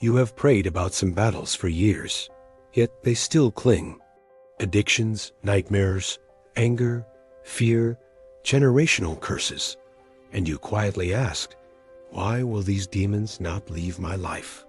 You have prayed about some battles for years, yet they still cling. Addictions, nightmares, anger, fear, generational curses. And you quietly ask, why will these demons not leave my life?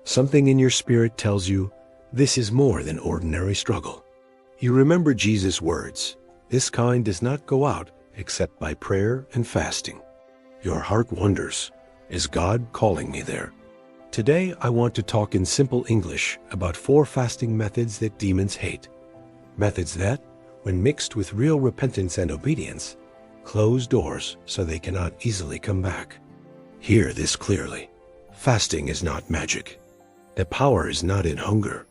Something in your spirit tells you this is more than ordinary struggle. You remember Jesus' words, this kind does not go out except by prayer and fasting. Your heart wonders, is God calling me there? Today I want to talk in simple English about 4 fasting methods that demons hate. Methods that, when mixed with real repentance and obedience, close doors so they cannot easily come back. Hear this clearly. Fasting is not magic. The power is not in hunger.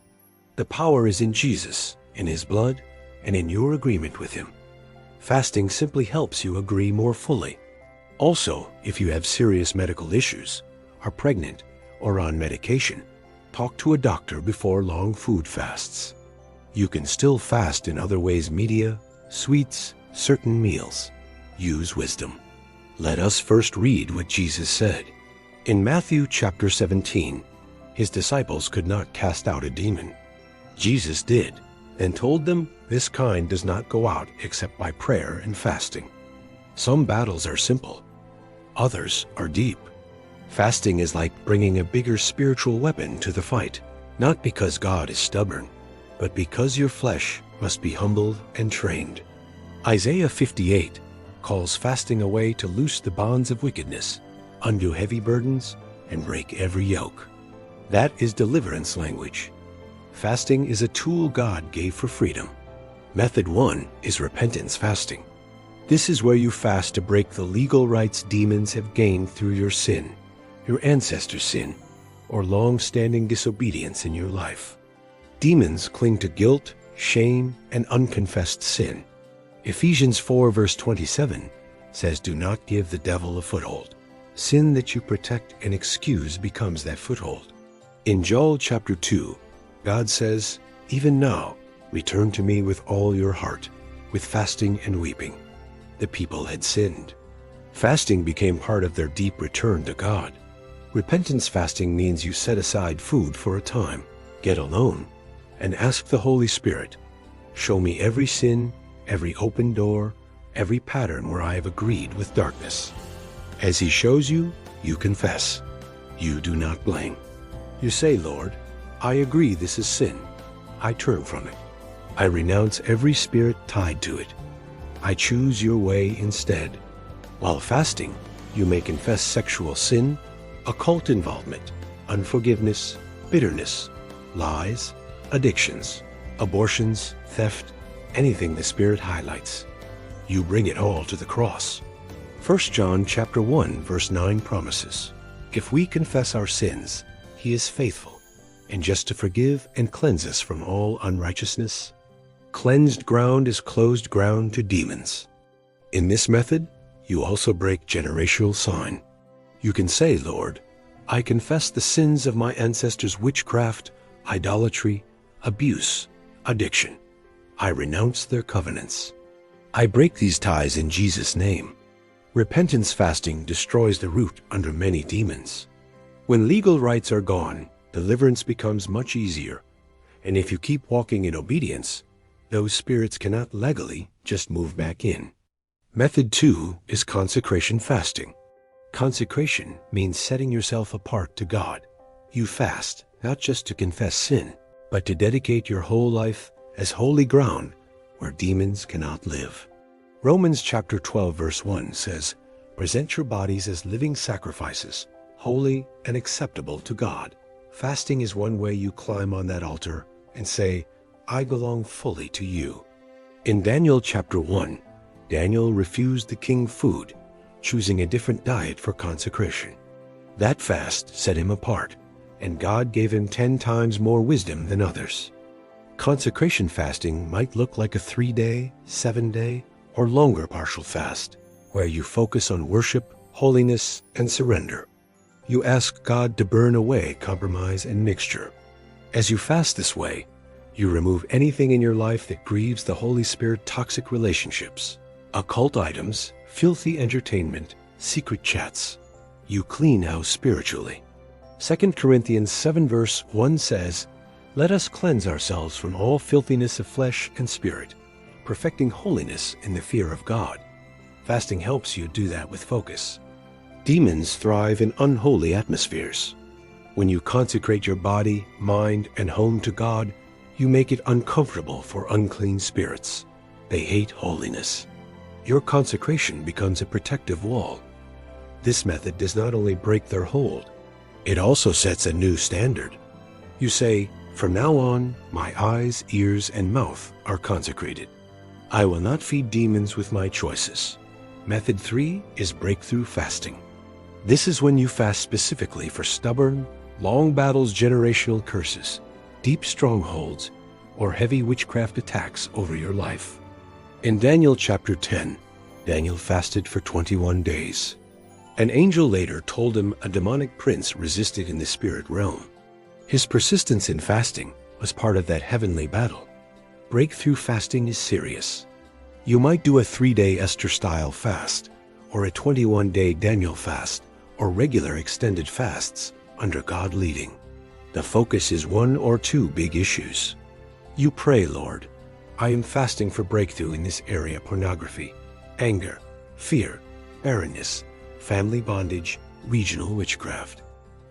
The power is in Jesus, in His blood, and in your agreement with Him. Fasting simply helps you agree more fully. Also, if you have serious medical issues, are pregnant, or on medication, talk to a doctor before long food fasts. You can still fast in other ways: media, sweets, certain meals. Use wisdom. Let us first read what Jesus said. In Matthew chapter 17, His disciples could not cast out a demon. Jesus did, and told them this kind does not go out except by prayer and fasting. Some battles are simple, others are deep. Fasting is like bringing a bigger spiritual weapon to the fight, not because God is stubborn, but because your flesh must be humbled and trained. Isaiah 58 calls fasting a way to loose the bonds of wickedness, undo heavy burdens, and break every yoke. That is deliverance language. Fasting is a tool God gave for freedom. Method 1 is repentance fasting. This is where you fast to break the legal rights demons have gained through your sin, your ancestors' sin, or long-standing disobedience in your life. Demons cling to guilt, shame, and unconfessed sin. Ephesians 4 verse 27 says, do not give the devil a foothold. Sin that you protect and excuse becomes that foothold. In Joel chapter 2, God says, even now, return to me with all your heart, with fasting and weeping. The people had sinned. Fasting became part of their deep return to God. Repentance fasting means you set aside food for a time, get alone, and ask the Holy Spirit, show me every sin, every open door, every pattern where I have agreed with darkness. As He shows you, you confess. You do not blame. You say, Lord, I agree this is sin. I turn from it. I renounce every spirit tied to it. I choose your way instead. While fasting, you may confess sexual sin, occult involvement, unforgiveness, bitterness, lies, addictions, abortions, theft, anything the Spirit highlights. You bring it all to the cross. 1 John chapter 1 verse 9 promises, if we confess our sins, He is faithful and just to forgive and cleanse us from all unrighteousness. Cleansed ground is closed ground to demons. In this method, you also break generational sign. You can say, Lord, I confess the sins of my ancestors' witchcraft, idolatry, abuse, addiction. I renounce their covenants. I break these ties in Jesus' name. Repentance fasting destroys the root under many demons. When legal rights are gone, deliverance becomes much easier. And if you keep walking in obedience, those spirits cannot legally just move back in. Method 2 is consecration fasting. Consecration means setting yourself apart to God. You fast, not just to confess sin, but to dedicate your whole life as holy ground where demons cannot live. Romans chapter 12 verse 1 says, present your bodies as living sacrifices, holy and acceptable to God. Fasting is one way you climb on that altar and say, I belong fully to you. In Daniel chapter 1, Daniel refused the king food, choosing a different diet for consecration. That fast set him apart, and God gave him 10 times more wisdom than others. Consecration fasting might look like a 3-day, 7-day, or longer partial fast, where you focus on worship, holiness, and surrender. You ask God to burn away compromise and mixture. As you fast this way, you remove anything in your life that grieves the Holy Spirit. Toxic relationships, occult items, filthy entertainment, secret chats. You clean house spiritually. 2 Corinthians 7 verse 1 says, "Let us cleanse ourselves from all filthiness of flesh and spirit, perfecting holiness in the fear of God." Fasting helps you do that with focus. Demons thrive in unholy atmospheres. When you consecrate your body, mind, and home to God, you make it uncomfortable for unclean spirits. They hate holiness. Your consecration becomes a protective wall. This method does not only break their hold, it also sets a new standard. You say, "From now on, my eyes, ears, and mouth are consecrated. I will not feed demons with my choices." Method 3 is breakthrough fasting. This is when you fast specifically for stubborn, long battles, generational curses, deep strongholds, or heavy witchcraft attacks over your life. In Daniel chapter 10, Daniel fasted for 21 days. An angel later told him a demonic prince resisted in the spirit realm. His persistence in fasting was part of that heavenly battle. Breakthrough fasting is serious. You might do a 3-day Esther-style fast, or a 21-day Daniel fast, or regular extended fasts under God leading. The focus is one or two big issues. You pray, "Lord, I am fasting for breakthrough in this area: pornography, anger, fear, barrenness, family bondage, regional witchcraft.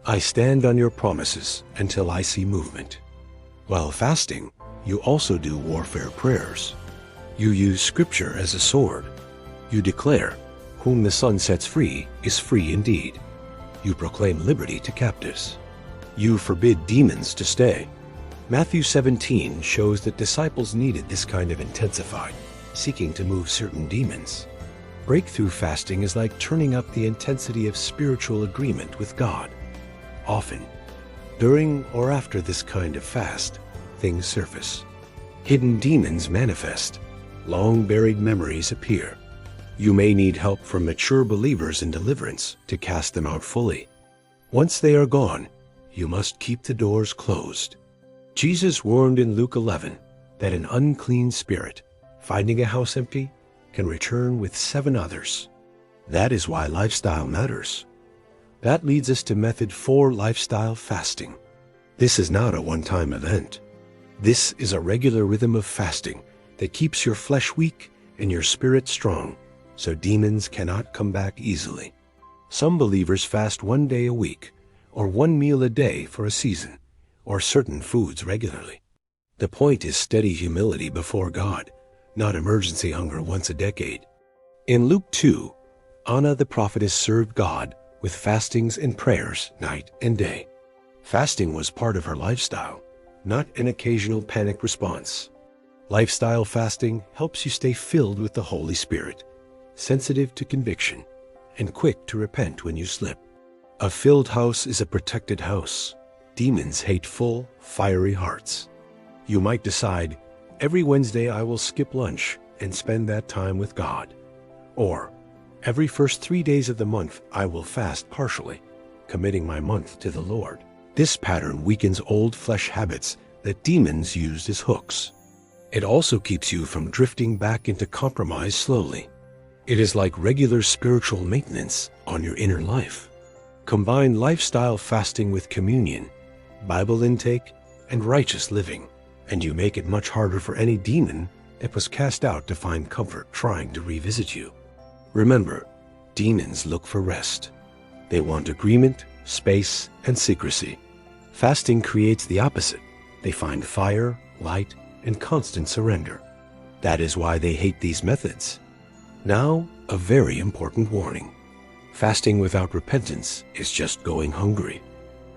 I stand on your promises until I see movement." While fasting, you also do warfare prayers. You use Scripture as a sword. You declare, "Whom the Son sets free is free indeed." You proclaim liberty to captives. You forbid demons to stay. Matthew 17 shows that disciples needed this kind of intensified, seeking to move certain demons. Breakthrough fasting is like turning up the intensity of spiritual agreement with God. Often, during or after this kind of fast, things surface. Hidden demons manifest. Long-buried memories appear. You may need help from mature believers in deliverance to cast them out fully. Once they are gone, you must keep the doors closed. Jesus warned in Luke 11 that an unclean spirit, finding a house empty, can return with 7 others. That is why lifestyle matters. That leads us to method 4, lifestyle fasting. This is not a one-time event. This is a regular rhythm of fasting that keeps your flesh weak and your spirit strong, so demons cannot come back easily. Some believers fast 1 day a week, or 1 meal a day for a season, or certain foods regularly. The point is steady humility before God, not emergency hunger once a decade. In Luke 2, Anna the prophetess served God with fastings and prayers night and day. Fasting was part of her lifestyle, not an occasional panic response. Lifestyle fasting helps you stay filled with the Holy Spirit, sensitive to conviction, and quick to repent when you slip. A filled house is a protected house. Demons hate full, fiery hearts. You might decide, "Every Wednesday I will skip lunch and spend that time with God." Or, "Every first 3 days of the month I will fast partially, committing my month to the Lord." This pattern weakens old flesh habits that demons used as hooks. It also keeps you from drifting back into compromise slowly. It is like regular spiritual maintenance on your inner life. Combine lifestyle fasting with communion, Bible intake, and righteous living, and you make it much harder for any demon that was cast out to find comfort trying to revisit you. Remember, demons look for rest. They want agreement, space, and secrecy. Fasting creates the opposite. They find fire, light, and constant surrender. That is why they hate these methods. Now, a very important warning. Fasting without repentance is just going hungry.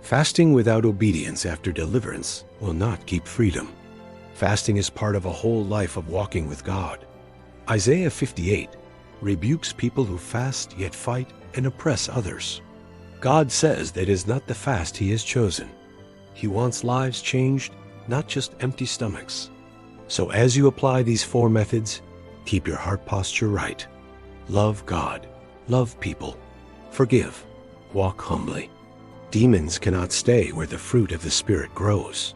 Fasting without obedience after deliverance will not keep freedom. Fasting is part of a whole life of walking with God. Isaiah 58 rebukes people who fast yet fight and oppress others. God says that it is not the fast He has chosen. He wants lives changed, not just empty stomachs. So as you apply these 4 methods, keep your heart posture right. Love God, love people, forgive, walk humbly. Demons cannot stay where the fruit of the Spirit grows.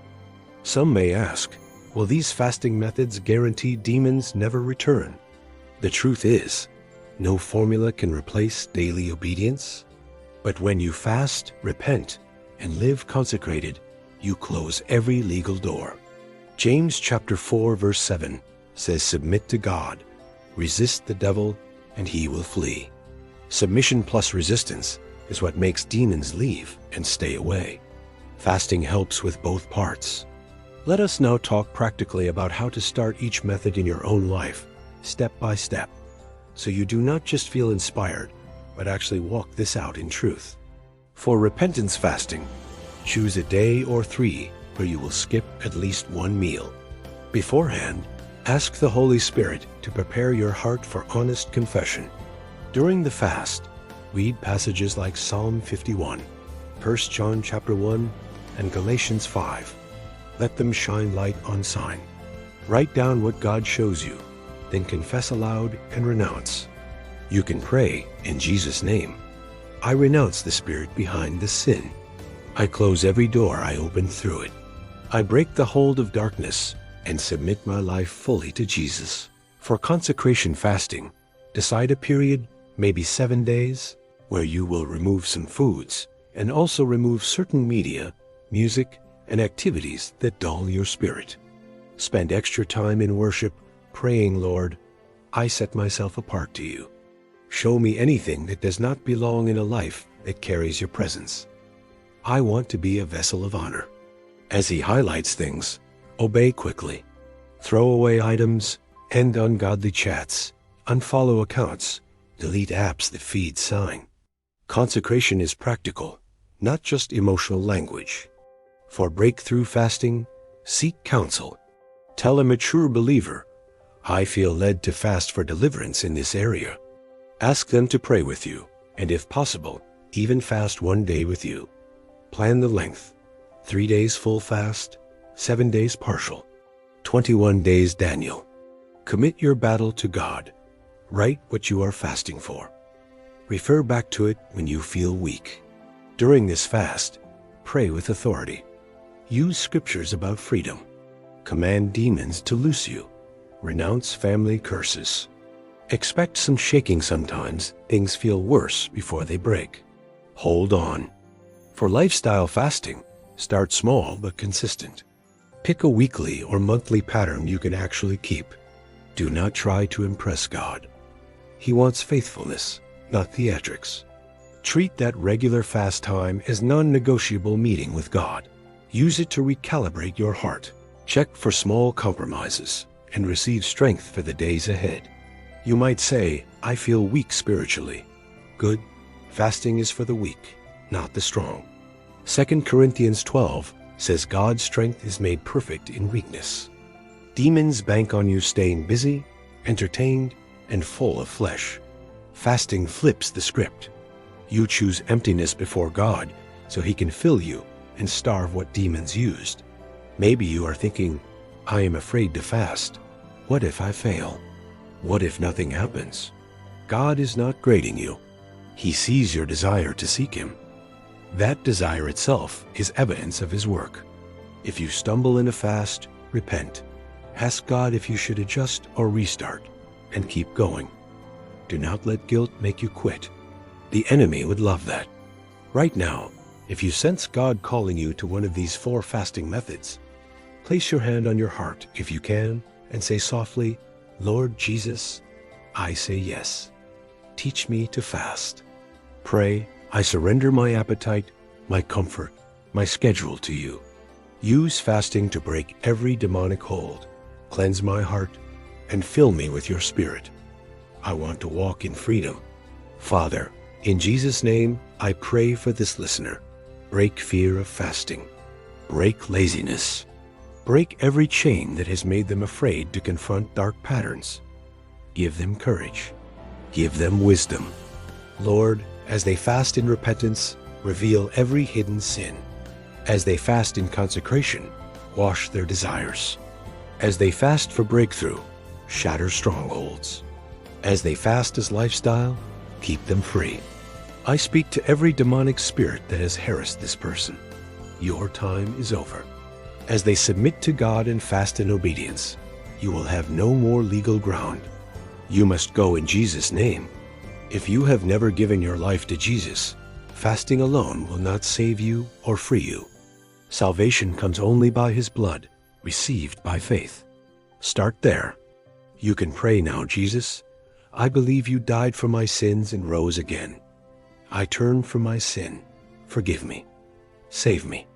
Some may ask, will these fasting methods guarantee demons never return? The truth is, no formula can replace daily obedience. But when you fast, repent, and live consecrated, you close every legal door. James chapter 4 verse 7 says, "Submit to God, resist the devil, and he will flee." Submission plus resistance is what makes demons leave and stay away. Fasting helps with both parts. Let us now talk practically about how to start each method in your own life, step by step, so you do not just feel inspired, but actually walk this out in truth. For repentance fasting, choose a day or 3 where you will skip at least one meal. Beforehand, ask the Holy Spirit to prepare your heart for honest confession. During the fast, read passages like Psalm 51, 1 John chapter 1, and Galatians 5. Let them shine light on sign. Write down what God shows you, then confess aloud and renounce. You can pray in Jesus' name. I renounce the spirit behind this sin. I close every door I open through it. I break the hold of darkness and submit my life fully to Jesus. For consecration fasting, decide a period, maybe 7 days, where you will remove some foods and also remove certain media, music, and activities that dull your spirit. Spend extra time in worship, praying, "Lord, I set myself apart to you. Show me anything that does not belong in a life that carries your presence. I want to be a vessel of honor." As he highlights things, obey quickly. Throw away items, end ungodly chats, unfollow accounts, delete apps that feed sign. Consecration is practical, not just emotional language. For breakthrough fasting, seek counsel. Tell a mature believer, "I feel led to fast for deliverance in this area." Ask them to pray with you, and if possible, even fast 1 day with you. Plan the length: 3 days full fast, 7 days partial, 21 days Daniel. Commit your battle to God. Write what you are fasting for. Refer back to it when you feel weak. During this fast, pray with authority. Use scriptures about freedom. Command demons to loose you. Renounce family curses. Expect some shaking sometimes. Things feel worse before they break. Hold on. For lifestyle fasting, start small but consistent. Pick a weekly or monthly pattern you can actually keep. Do not try to impress God. He wants faithfulness, not theatrics. Treat that regular fast time as non-negotiable meeting with God. Use it to recalibrate your heart. Check for small compromises and receive strength for the days ahead. You might say, "I feel weak spiritually." Good. Fasting is for the weak, not the strong. 2 Corinthians 12 says God's strength is made perfect in weakness. Demons bank on you staying busy, entertained, and full of flesh. Fasting flips the script. You choose emptiness before God so he can fill you and starve what demons used. Maybe you are thinking, "I am afraid to fast. What if I fail? What if nothing happens?" God is not grading you. He sees your desire to seek him. That desire itself is evidence of his work. If you stumble in a fast, repent. Ask God if you should adjust or restart, and keep going. Do not let guilt make you quit. The enemy would love that. Right now, if you sense God calling you to one of these 4 fasting methods, place your hand on your heart if you can and say softly, "Lord Jesus, I say yes. Teach me to fast." Pray, "I surrender my appetite, my comfort, my schedule to you." Use fasting to break every demonic hold, cleanse my heart, and fill me with your spirit. I want to walk in freedom. Father, in Jesus' name, I pray for this listener. Break fear of fasting. Break laziness. Break every chain that has made them afraid to confront dark patterns. Give them courage. Give them wisdom. Lord, as they fast in repentance, reveal every hidden sin. As they fast in consecration, wash their desires. As they fast for breakthrough, shatter strongholds. As they fast as lifestyle, keep them free. I speak to every demonic spirit that has harassed this person. Your time is over. As they submit to God and fast in obedience, you will have no more legal ground. You must go in Jesus' name. If you have never given your life to Jesus, Fasting alone will not save you or free you. Salvation comes only by His blood, received by faith. Start there. You can pray now. Jesus, I believe you died for my sins and rose again. I turn from my sin. Forgive me. Save me.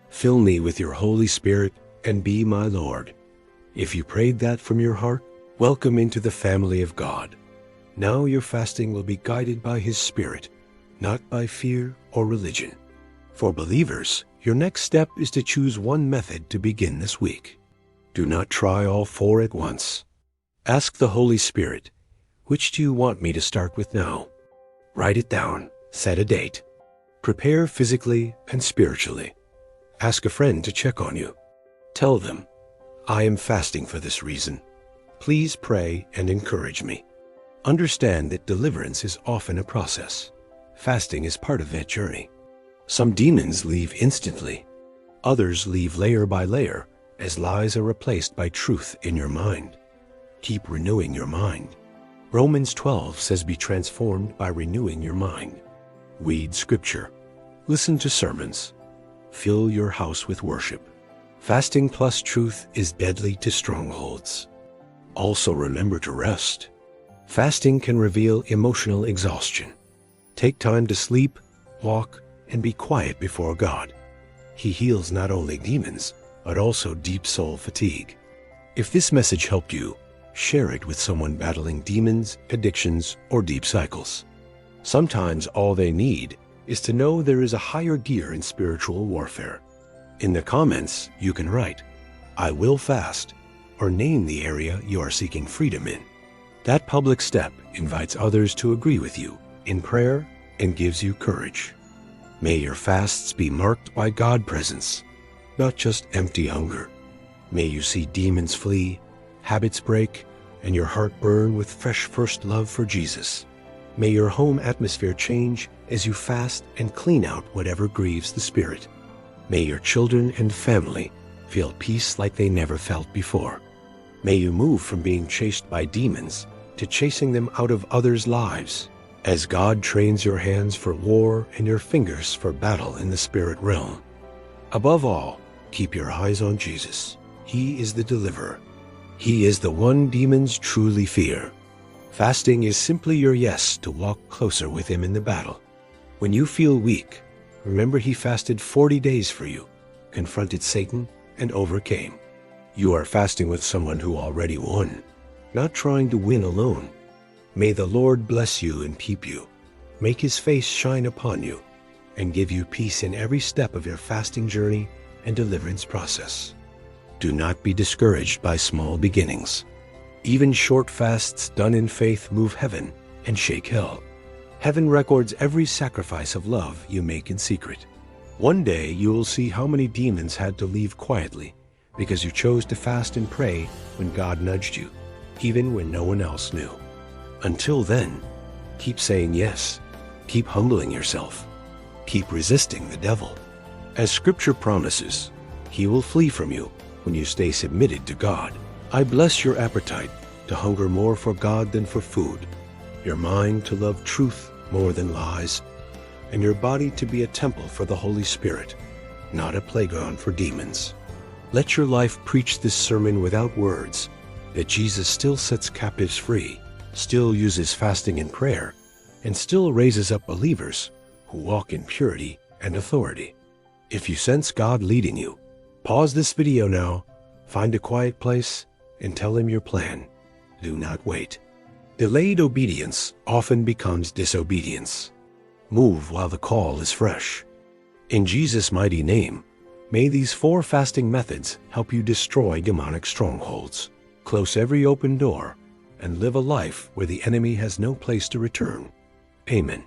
Fill me with your Holy Spirit and be my Lord. If you prayed that from your heart, welcome into the family of God. Now your fasting will be guided by His Spirit, not by fear or religion. For believers, your next step is to choose one method to begin this week. Do not try all four at once. Ask the Holy Spirit, which do you want me to start with now? Write it down. Set a date. Prepare physically and spiritually. Ask a friend to check on you. Tell them, I am fasting for this reason. Please pray and encourage me. Understand that deliverance is often a process. Fasting is part of that journey. Some demons leave instantly. Others leave layer by layer as lies are replaced by truth in your mind. Keep renewing your mind. Romans 12 says be transformed by renewing your mind. Read scripture. Listen to sermons. Fill your house with worship. Fasting plus truth is deadly to strongholds. Also remember to rest. Fasting can reveal emotional exhaustion. Take time to sleep, walk, and be quiet before God. He heals not only demons, but also deep soul fatigue. If this message helped you, share it with someone battling demons, addictions, or deep cycles. Sometimes all they need is to know there is a higher gear in spiritual warfare. In the comments, you can write, I will fast, or name the area you are seeking freedom in. That public step invites others to agree with you in prayer and gives you courage. May your fasts be marked by God's presence, not just empty hunger. May you see demons flee, habits break, and your heart burn with fresh first love for Jesus. May your home atmosphere change as you fast and clean out whatever grieves the Spirit. May your children and family feel peace like they never felt before. May you move from being chased by demons to chasing them out of others' lives, as God trains your hands for war and your fingers for battle in the spirit realm. Above all, keep your eyes on Jesus. He is the deliverer. He is the one demons truly fear. Fasting is simply your yes to walk closer with Him in the battle. When you feel weak, remember He fasted 40 days for you, confronted Satan, and overcame. You are fasting with someone who already won, not trying to win alone. May the Lord bless you and keep you, make His face shine upon you, and give you peace in every step of your fasting journey and deliverance process. Do not be discouraged by small beginnings. Even short fasts done in faith move heaven and shake hell. Heaven records every sacrifice of love you make in secret. One day you will see how many demons had to leave quietly because you chose to fast and pray when God nudged you, even when no one else knew. Until then, keep saying yes, keep humbling yourself, keep resisting the devil. As Scripture promises, he will flee from you when you stay submitted to God. I bless your appetite to hunger more for God than for food, your mind to love truth more than lies, and your body to be a temple for the Holy Spirit, not a playground for demons. Let your life preach this sermon without words, that Jesus still sets captives free, still uses fasting and prayer, and still raises up believers who walk in purity and authority. If you sense God leading you, pause this video now, find a quiet place, and tell Him your plan. Do not wait. Delayed obedience often becomes disobedience. Move while the call is fresh. In Jesus' mighty name, may these 4 fasting methods help you destroy demonic strongholds, close every open door, and live a life where the enemy has no place to return. Amen.